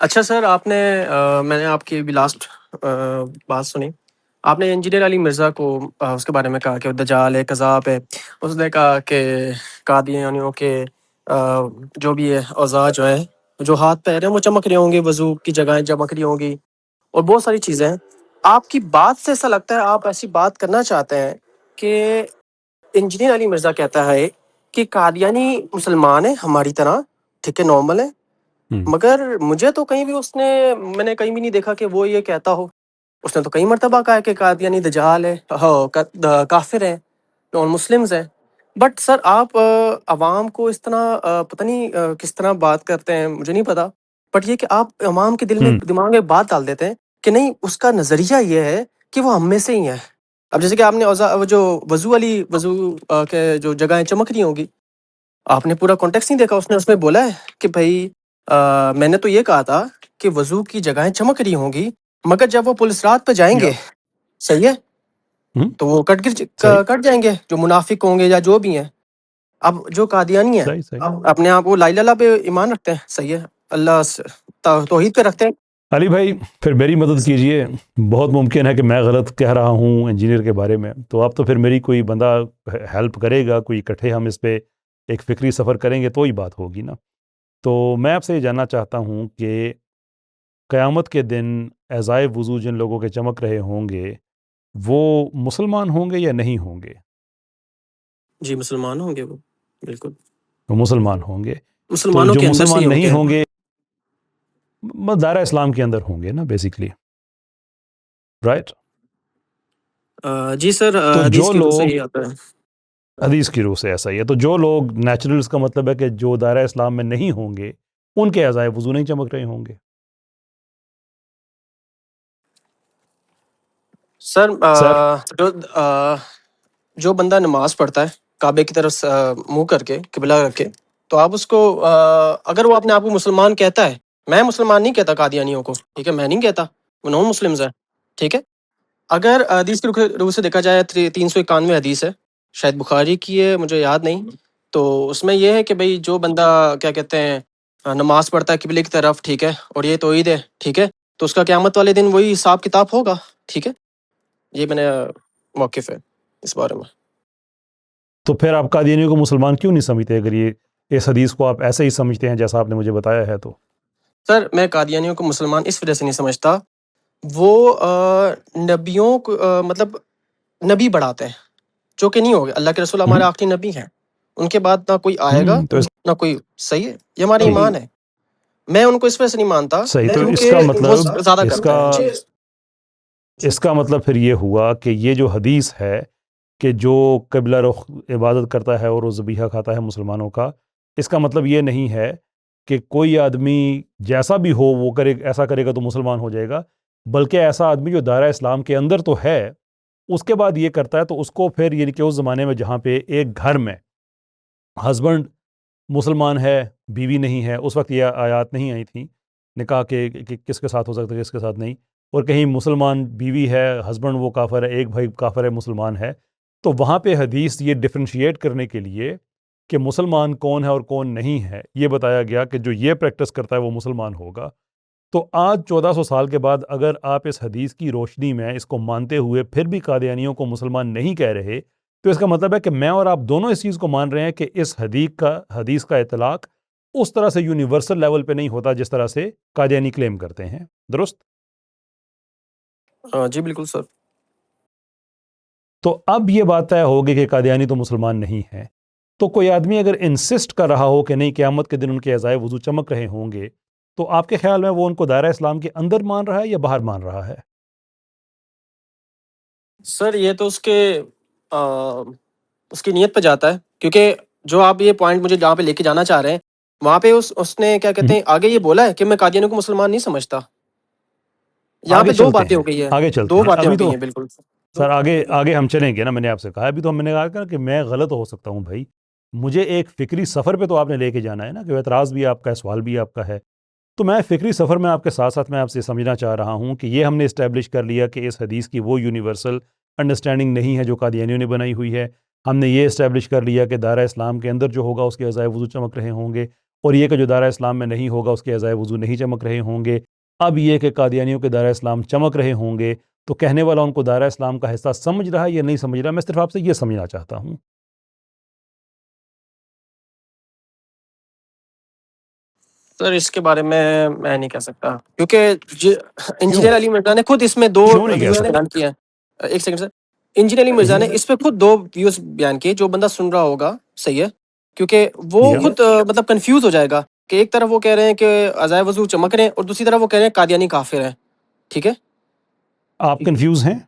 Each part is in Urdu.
اچھا سر، آپ نے میں نے آپ کی ابھی لاسٹ بات سنی. آپ نے انجینئر علی مرزا کو اس کے بارے میں کہا کہ وہ دجال ہے، کذاب ہے. اس نے کہا کہ قادیانیوں کے جو بھی ہے اوضاع جو ہے، جو ہاتھ پیر ہیں وہ چمک رہے ہوں گے، وضو کی جگہیں چمک رہی ہوں گی، اور بہت ساری چیزیں ہیں. آپ کی بات سے ایسا لگتا ہے آپ ایسی بات کرنا چاہتے ہیں کہ انجینئر علی مرزا کہتا ہے کہ قادیانی مسلمان ہیں ہماری طرح، ٹھیک ہے، نارمل ہے. مگر مجھے تو کہیں بھی میں نے کہیں بھی نہیں دیکھا کہ وہ یہ کہتا ہو. اس نے تو کئی مرتبہ کہا ہے کہ قادیانی دجال ہے، کافر ہے، نان مسلمز ہیں. بٹ سر آپ عوام کو اس طرح پتہ نہیں کس طرح بات کرتے ہیں، مجھے نہیں پتا. بٹ یہ کہ آپ عوام کے دل میں دماغ میں بات ڈال دیتے ہیں کہ نہیں، اس کا نظریہ یہ ہے کہ وہ ہم میں سے ہی ہے. اب جیسے کہ آپ نے جو وضو کے جو جگہیں چمک رہی ہوں گی، آپ نے پورا کانٹیکس نہیں دیکھا. اس میں بولا ہے کہ بھائی میں نے تو یہ کہا تھا کہ وضو کی جگہیں چمک رہی ہوں گی، مگر جب وہ پولیس رات پہ جائیں گے، صحیح ہے، تو وہ صحیح کٹ جائیں گے، جو منافق ہوں گے یا جو بھی ہیں. اب جو قادیانی ہیں صحیح اپنے آپ وہ لا الہ الا اللہ پہ ایمان رکھتے ہیں، صحیح ہے، اللہ توحید پہ رکھتے ہیں. علی بھائی، پھر میری مدد کیجئے. بہت ممکن ہے کہ میں غلط کہہ رہا ہوں انجینئر کے بارے میں، تو آپ تو پھر میری کوئی بندہ ہیلپ کرے گا، کوئی اکٹھے ہم اس پہ ایک فکری سفر کریں گے تو ہی بات ہوگی نا. تو میں آپ سے یہ جاننا چاہتا ہوں کہ قیامت کے دن اعضائے وضو جن لوگوں کے چمک رہے ہوں گے وہ مسلمان ہوں گے یا نہیں ہوں گے؟ جی مسلمان ہوں گے وہ، بالکل وہ مسلمان ہوں گے. تو مسلمانوں جو کے اندر سے ہی مسلمان ہوں نہیں گے. ہوں گے دائرہ اسلام کے اندر ہوں گے نا بیسیکلی، رائٹ؟ جی سر، تو حدیث جو کی روح سے لوگ ہی آتا ہے. حدیث کی روح سے ایسا ہی ہے، تو جو لوگ نیچرلز کا مطلب ہے کہ جو دائرہ اسلام میں نہیں ہوں گے ان کے اعضائے وضو نہیں چمک رہے ہوں گے. سر سر جو بندہ نماز پڑھتا ہے کعبے کی طرف منہ کر کے، قبلہ رکھ کے، تو آپ اس کو اگر وہ اپنے آپ کو مسلمان کہتا ہے، میں مسلمان نہیں کہتا قادیانیوں کو، ٹھیک ہے، میں نہیں کہتا، وہ نان مسلمز ہیں، ٹھیک ہے. اگر حدیث کی روح سے دیکھا جائے 391 حدیث ہے، شاید بخاری کی ہے، مجھے یاد نہیں. تو اس میں یہ ہے کہ بھئی جو بندہ کیا کہتے ہیں نماز پڑھتا ہے قبلے کی طرف، ٹھیک ہے، اور یہ توحید ہے، ٹھیک ہے، تو اس کا قیامت والے دن وہی حساب کتاب ہوگا، ٹھیک ہے. یہ میں نے موقف ہے اس بارے میں. تو پھر آپ قادیانیوں کو مسلمان کیوں نہیں سمجھتے اگر یہ اس حدیث کو آپ ایسے ہی سمجھتے ہیں جیسا آپ نے مجھے بتایا ہے؟ تو سر میں قادیانیوں کو مسلمان اس وجہ سے نہیں سمجھتا، وہ نبیوں کو مطلب نبی بڑھاتے ہیں جو کہ نہیں ہوگے. اللہ کے رسول ہمارے آخری نبی ہیں، ان کے بعد نہ کوئی آئے گا تو نہ کوئی. صحیح ہے، یہ ہمارا ٹھیک، ایمان ہے. میں ان کو اس وجہ سے نہیں مانتا صحیح. تو اس کا کیونکہ وہ مطلب زیادہ اس کرتے کا ہیں. جی اس کا مطلب پھر یہ ہوا کہ یہ جو حدیث ہے کہ جو قبلہ رخ عبادت کرتا ہے اور وہ ذبیحہ کھاتا ہے مسلمانوں کا، اس کا مطلب یہ نہیں ہے کہ کوئی آدمی جیسا بھی ہو وہ ایسا کرے گا تو مسلمان ہو جائے گا، بلکہ ایسا آدمی جو دائرہ اسلام کے اندر تو ہے اس کے بعد یہ کرتا ہے تو اس کو پھر یعنی کہ اس زمانے میں جہاں پہ ایک گھر میں ہسبینڈ مسلمان ہے بیوی نہیں ہے، اس وقت یہ آیات نہیں آئی تھیں نکاح کہ کس کے ساتھ ہو سکتا ہے کس کے ساتھ نہیں، اور کہیں مسلمان بیوی ہے، ہسبینڈ وہ کافر ہے، ایک بھائی کافر ہے مسلمان ہے، تو وہاں پہ حدیث یہ ڈفرینشیٹ کرنے کے لیے کہ مسلمان کون ہے اور کون نہیں ہے یہ بتایا گیا کہ جو یہ پریکٹس کرتا ہے وہ مسلمان ہوگا. تو آج 1400 سال کے بعد اگر آپ اس حدیث کی روشنی میں اس کو مانتے ہوئے پھر بھی قادیانیوں کو مسلمان نہیں کہہ رہے، تو اس کا مطلب ہے کہ میں اور آپ دونوں اس چیز کو مان رہے ہیں کہ اس حدیث کا اطلاق اس طرح سے یونیورسل لیول پہ نہیں ہوتا جس طرح سے قادیانی کلیم کرتے ہیں، درست؟ جی بالکل سر. تو اب یہ بات طے ہوگی کہ قادیانی تو مسلمان نہیں ہے. تو کوئی آدمی اگر انسسٹ کر رہا ہو کہ نہیں قیامت کے دن ان کے اعضائے وضو چمک رہے ہوں گے، تو آپ کے خیال میں وہ ان کو دائرہ اسلام کے اندر مان رہا ہے یا باہر مان رہا ہے؟ سر یہ تو اس کی نیت پہ جاتا ہے، کیونکہ جو آپ یہ پوائنٹ مجھے جہاں پہ لے کے جانا چاہ رہے ہیں وہاں پہ اس نے کیا کہتے ہیں آگے یہ بولا ہے کہ میں قادیانیوں کو مسلمان نہیں سمجھتا. یہاں پہ آگے دو چلتے باتیں ہیں، ہو گئی ہے، آگے چلتے دو ہیں. باتیں ابھی ہو گئی تو ہیں بالکل. سر آگے ہم چلیں گے نا. میں نے آپ سے کہا ابھی تو میں نے کہا کہ میں غلط ہو سکتا ہوں بھائی، مجھے ایک فکری سفر پہ تو آپ نے لے کے جانا ہے نا، کہ اعتراض بھی آپ کا ہے، سوال بھی آپ کا ہے. تو میں فکری سفر میں آپ کے ساتھ ساتھ میں آپ سے سمجھنا چاہ رہا ہوں کہ یہ ہم نے اسٹیبلش کر لیا کہ اس حدیث کی وہ یونیورسل انڈرسٹینڈنگ نہیں ہے جو قادیانیوں نے بنائی ہوئی ہے. ہم نے یہ اسٹیبلش کر لیا کہ دائرہ اسلام کے اندر جو ہوگا اس کے اعضائے وضو چمک رہے ہوں گے، اور یہ کہ جو دائرہ اسلام میں نہیں ہوگا اس کے اعضائے وضو نہیں چمک رہے ہوں گے. اب یہ کہ قادیانیوں کے دائرہ اسلام چمک رہے ہوں گے تو کہنے والا ان کو دائرہ اسلام کا حصہ سمجھ رہا ہے یا نہیں سمجھ رہا, میں صرف آپ سے یہ سمجھنا چاہتا ہوں. سر اس کے بارے میں نہیں کہہ سکتا, کیونکہ کیوں انجینئر علی مرزا نے خود اس میں دو کیوں نہیں کہہ ویوز سکتے؟ بیان کیے ہیں. ایک سیکنڈ سر, انجینئر علی مرزا نے اس پہ خود دو ویوز بیان کیے, جو بندہ سن رہا ہوگا صحیح ہے, کیونکہ وہ یا خود مطلب کنفیوز ہو جائے گا کہ ایک طرف وہ کہہ رہے ہیں کہ عزائے وضو چمک رہے ہیں اور دوسری طرف وہ کہہ رہے ہیں قادیانی کافر ہیں. ٹھیک ہے, آپ کنفیوز ہیں؟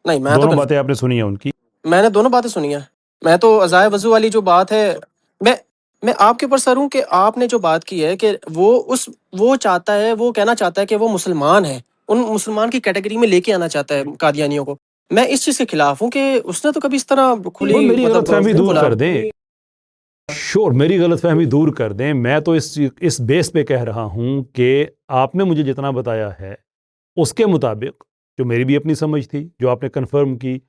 نہیں میں تو دونوں باتیں آپ نے سنی ہیں ان کی. میں نے دونوں باتیں سنی ہیں. میں تو عزائے وضو والی جو بات ہے, میں میں آپ کے اوپر سر ہوں کہ آپ نے جو بات کی ہے کہ وہ چاہتا ہے, وہ کہنا چاہتا ہے کہ وہ مسلمان ہے, ان مسلمان کی کیٹیگری میں لے کے آنا چاہتا ہے قادیانیوں کو. میں اس چیز کے خلاف ہوں کہ اس نے تو کبھی اس طرح کھلی اور میری غلط فہمی دور کھلا کر دیں, میری غلط فہمی دور کر دیں. میں تو اس بیس پہ کہہ رہا ہوں کہ آپ نے مجھے جتنا بتایا ہے اس کے مطابق, جو میری بھی اپنی سمجھ تھی, جو آپ نے کنفرم کی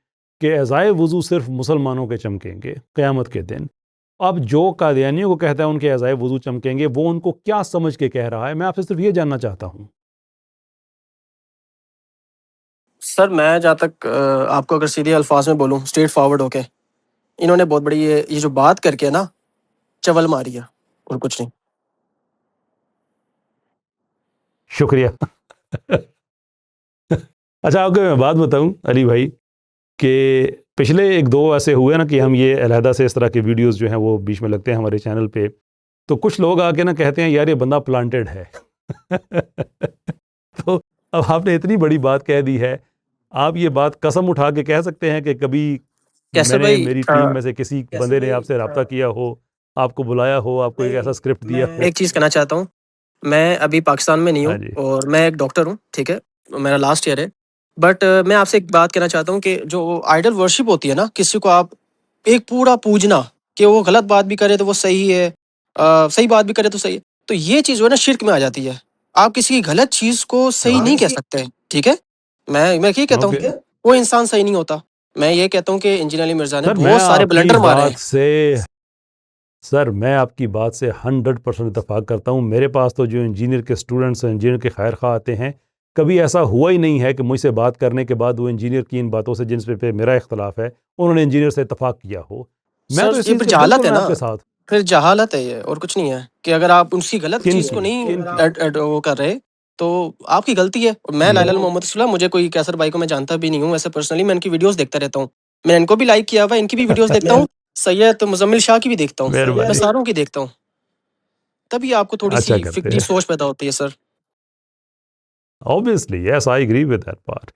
کہ اعضائے وضو صرف مسلمانوں کے چمکیں گے قیامت کے دن. اب جو قادیانیوں کو کہتا ہے ان کے اعضائے وضو چمکیں گے, وہ ان کو کیا سمجھ کے کہہ رہا ہے, میں آپ سے صرف یہ جاننا چاہتا ہوں. سر میں جہاں تک آپ کو اگر سیدھے الفاظ میں بولوں, اسٹریٹ فارورڈ ہو کے, انہوں نے بہت بڑی یہ جو بات کر کے نا چول ماری ہے اور کچھ نہیں. شکریہ. اچھا آپ کو میں بات بتاؤں علی بھائی, کہ پچھلے ایک دو ایسے ہوئے نا کہ ہم یہ علیحدہ سے اس طرح کے ویڈیوز جو ہیں وہ بیچ میں لگتے ہیں ہمارے چینل پہ, تو کچھ لوگ آ کے نا کہتے ہیں یار یہ بندہ پلانٹڈ ہے. تو اب آپ نے اتنی بڑی بات کہہ دی ہے, آپ یہ بات قسم اٹھا کے کہہ سکتے ہیں کہ کبھی کیسے بھائی, میری ٹیم میں سے کسی بندے نے آپ سے رابطہ کیا ہو, آپ کو بلایا ہو, آپ کو ایک ایسا اسکرپٹ دیا ہو؟ ایک چیز کہنا چاہتا ہوں, میں ابھی پاکستان میں نہیں ہاں ہوں جی, اور میں ایک ڈاکٹر ہوں, ٹھیک ہے, میرا لاسٹ ایئر ہے, بٹ میں آپ سے ایک بات کہنا چاہتا ہوں کہ جو آئیڈل ورشپ ہوتی ہے نا, کسی کو آپ ایک پورا پوجنا کہ وہ غلط بات بھی کرے تو وہ صحیح ہے, صحیح بات بھی کرے تو صحیح ہے, تو یہ چیز جو ہے نا شرک میں آ جاتی ہے. آپ کسی کی غلط چیز کو صحیح نہیں کہہ سکتے, ٹھیک ہے, میں یہ کہتا ہوں اوکے. کوئی انسان صحیح نہیں ہوتا. میں یہ کہتا ہوں کہ انجینئر علی مرزا نے سر بہت سارے بلنڈر مارے ہیں. میں آپ کی بات سے 100% اتفاق کرتا ہوں. میرے پاس تو جو انجینئر کے اسٹوڈنٹس ہیں, انجینئر کے خیر خواہ آتے ہیں, کبھی ایسا ہوا ہی نہیں ہے کہ مجھ سے بات کرنے کے بعد وہ انجینئر کی ان باتوں سے جن پہ میرا اختلاف ہے انہوں نے انجینئر سے اتفاق کیا ہو. میں تو سر اس یہ چیز پھر پہ جہالت بالکل ہے میں نا, آپ کے ساتھ. پھر جہالت ہے یہ اور کچھ نہیں ہے, کہ اگر آپ اس کی غلط کن چیز کو کی نہیں وہ کر رہے تو آپ کی غلطی ہے. میں ہم، لائلہ محمد رسول اللہ, مجھے کوئی کیسر بھائی کو میں جانتا بھی نہیں ہوں ویسے پرسنلی, میں ان کی ویڈیوز دیکھتا رہتا ہوں, میں ان کو بھی لائک کیا ہوا, ان کی بھی ویڈیوز دیکھتا ہوں, سید مزمل شاہ کی بھی دیکھتا ہوں, میں مہربانی, ساروں کی دیکھتا ہوں. تبھی آپ کو تھوڑی اچھا سی کرتے فکری ہیں. سوچ پیدا ہوتی ہے سر. Obviously, yes, I agree with that part.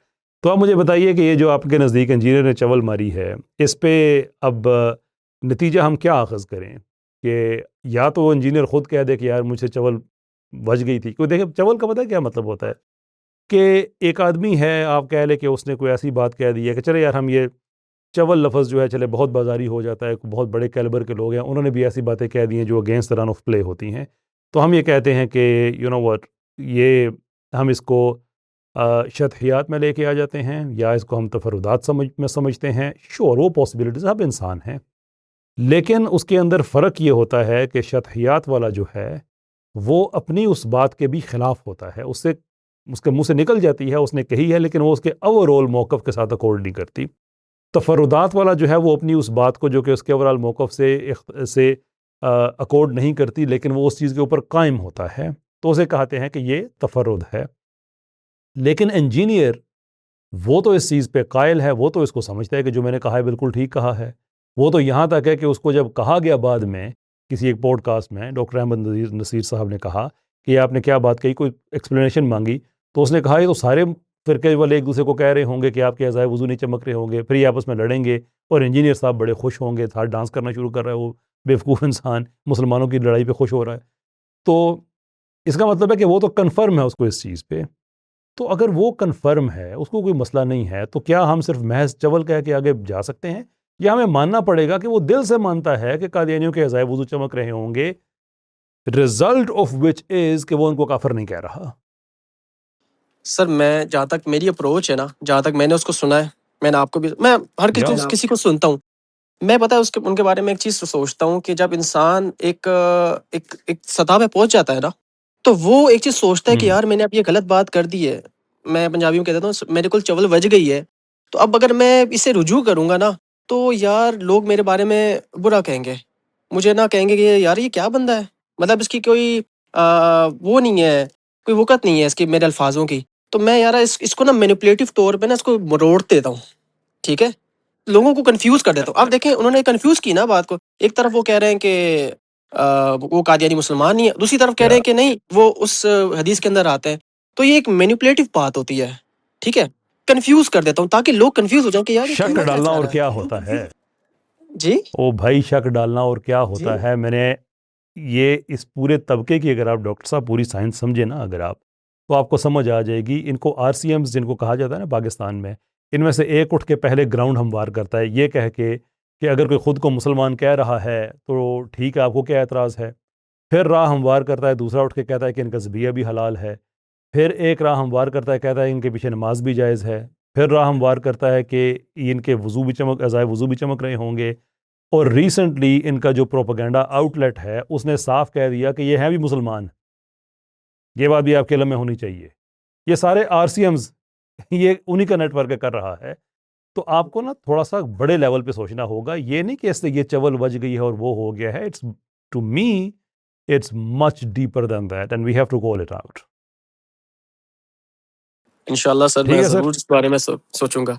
تو آپ مجھے بتائیے کہ یہ جو آپ کے نزدیک انجینئر نے چول ماری ہے, اس پہ اب نتیجہ ہم کیا اخذ کریں؟ کہ یا تو وہ انجینئر خود کہہ دے کہ یار مجھ سے چول بچ گئی تھی. کیوں دیکھیں چول کا پتہ ہے کیا مطلب ہوتا ہے, کہ ایک آدمی ہے, آپ کہہ لیں کہ اس نے کوئی ایسی بات کہہ دی ہے کہ چلے یار ہم یہ چول لفظ جو ہے چلے بہت بازاری ہو جاتا ہے, بہت بڑے کیلیبر کے لوگ ہیں, انہوں نے بھی ایسی باتیں کہہ دی ہیں جو اگینسٹ رن آف پلے ہوتی ہیں, تو ہم یہ کہتے ہیں کہ یو نو واٹ, یہ ہم اس کو شطحیات میں لے کے آ جاتے ہیں, یا اس کو ہم تفردات میں سمجھتے ہیں. شور وہ پاسبلٹیز, اب انسان ہیں, لیکن اس کے اندر فرق یہ ہوتا ہے کہ شطحیات والا جو ہے وہ اپنی اس بات کے بھی خلاف ہوتا ہے, اس کے منہ سے نکل جاتی ہے, اس نے کہی ہے, لیکن وہ اس کے اوور آل موقف کے ساتھ اکورڈ نہیں کرتی. تفردات والا جو ہے وہ اپنی اس بات کو جو کہ اس کے اوور آل موقف سے اکورڈ نہیں کرتی, لیکن وہ اس چیز کے اوپر قائم ہوتا ہے, تو اسے کہتے ہیں کہ یہ تفرد ہے. لیکن انجینئر وہ تو اس چیز پہ قائل ہے, وہ تو اس کو سمجھتا ہے کہ جو میں نے کہا ہے بالکل ٹھیک کہا ہے. وہ تو یہاں تک ہے کہ اس کو جب کہا گیا بعد میں کسی ایک پوڈ کاسٹ میں, ڈاکٹر احمد نصیر صاحب نے کہا کہ یہ آپ نے کیا بات کہی, کوئی ایکسپلینیشن مانگی, تو اس نے کہا یہ تو سارے فرقے والے ایک دوسرے کو کہہ رہے ہوں گے کہ آپ کے اعضائے وضو نہیں چمک رہے ہوں گے, پھر یہ آپس میں لڑیں گے, اور انجینئر صاحب بڑے خوش ہوں گے, ساتھ ڈانس کرنا شروع کر رہا ہے, وہ بیوقوف انسان مسلمانوں کی لڑائی پہ خوش ہو رہا ہے. تو اس کا مطلب ہے کہ وہ تو کنفرم ہے اس کو اس چیز پہ. تو اگر وہ کنفرم ہے, اس کو کوئی مسئلہ نہیں ہے, تو کیا ہم صرف محض چول کہہ کے آگے جا سکتے ہیں, یا ہمیں ماننا پڑے گا کہ وہ دل سے مانتا ہے کہ قادیانیوں کے اعضائے وضو چمک رہے ہوں گے, ریزلٹ آف وچ از کہ وہ ان کو کافر نہیں کہہ رہا؟ سر میں جہاں تک میری اپروچ ہے نا, جہاں تک میں نے اس کو سنا ہے, میں نے آپ کو بھی, میں ہر یا کسی کو سنتا ہوں, میں پتہ ہے ان کے بارے میں ایک چیز سوچتا ہوں کہ جب انسان ایک سطح پہ پہنچ جاتا ہے نا، تو وہ ایک چیز سوچتا ہے کہ یار میں نے اب یہ غلط بات کر دی ہے، میں پنجابی میں کہہ دیتا ہوں میرے کو چول وج گئی ہے، تو اب اگر میں اسے رجوع کروں گا نا تو یار لوگ میرے بارے میں برا کہیں گے، مجھے نہ کہیں گے کہ یار یہ کیا بندہ ہے، مطلب اس کی کوئی وہ نہیں ہے، کوئی وقت نہیں ہے اس کی میرے الفاظوں کی، تو میں یار اس کو نا مینیپولیٹو طور پہ نا اس کو روڑ دیتا ہوں، ٹھیک ہے، لوگوں کو کنفیوز کر دیتا ہوں۔ اب دیکھیں انہوں نے کنفیوز کی نا بات کو، ایک طرف وہ کہہ رہے ہیں کہ وہ قادیانی مسلمان نہیں ہے، دوسری طرف کہہ رہے ہیں کہ نہیں وہ اس حدیث کے اندر آتے ہیں، تو یہ ایک مینیپولیٹو بات ہوتی ہے، ٹھیک ہے، کنفیوز کر دیتا ہوں تاکہ لوگ کنفیوز ہو جائیں کہ یار یہ شک کہنا کیا ڈالنا چاہ اور رہا کیا ہے ہوتا ہے جی او بھائی، شک ڈالنا اور کیا جی ہوتا ہے. میں نے یہ اس پورے طبقے کی اگر آپ ڈاکٹر صاحب پوری سائنس سمجھے نا اگر آپ، تو آپ کو سمجھ آ جائے گی. ان کو آر سی ایمز جن کو کہا جاتا ہے نا پاکستان میں، ان میں سے ایک اٹھ کے پہلے گراؤنڈ ہموار کرتا ہے یہ کہہ کے کہ اگر کوئی خود کو مسلمان کہہ رہا ہے تو ٹھیک ہے، آپ کو کیا اعتراض ہے. پھر راہ ہموار کرتا ہے دوسرا اٹھ کے کہتا ہے کہ ان کا ذبیحہ بھی حلال ہے. پھر ایک راہ ہموار کرتا ہے کہتا ہے ان کے پیچھے نماز بھی جائز ہے. پھر راہ ہموار کرتا ہے کہ ان کے وضو بھی عزائے وضو بھی چمک رہے ہوں گے. اور ریسنٹلی ان کا جو پروپیگنڈا آؤٹ لیٹ ہے اس نے صاف کہہ دیا کہ یہ ہیں بھی مسلمان. یہ بات بھی آپ کے علم میں ہونی چاہیے. یہ سارے آر سی ایمز یہ انہی کا نیٹ ورک کر رہا ہے. تو آپ کو نا تھوڑا سا بڑے لیول پہ سوچنا ہوگا. یہ نہیں کہ اس سے یہ چول وج گئی ہے اور وہ ہو گیا ہے. It's to me it's much deeper than that and we have to call it out. انشاءاللہ سر ٹھیک میں ہے سر. ضرور اس بارے میں سوچوں گا.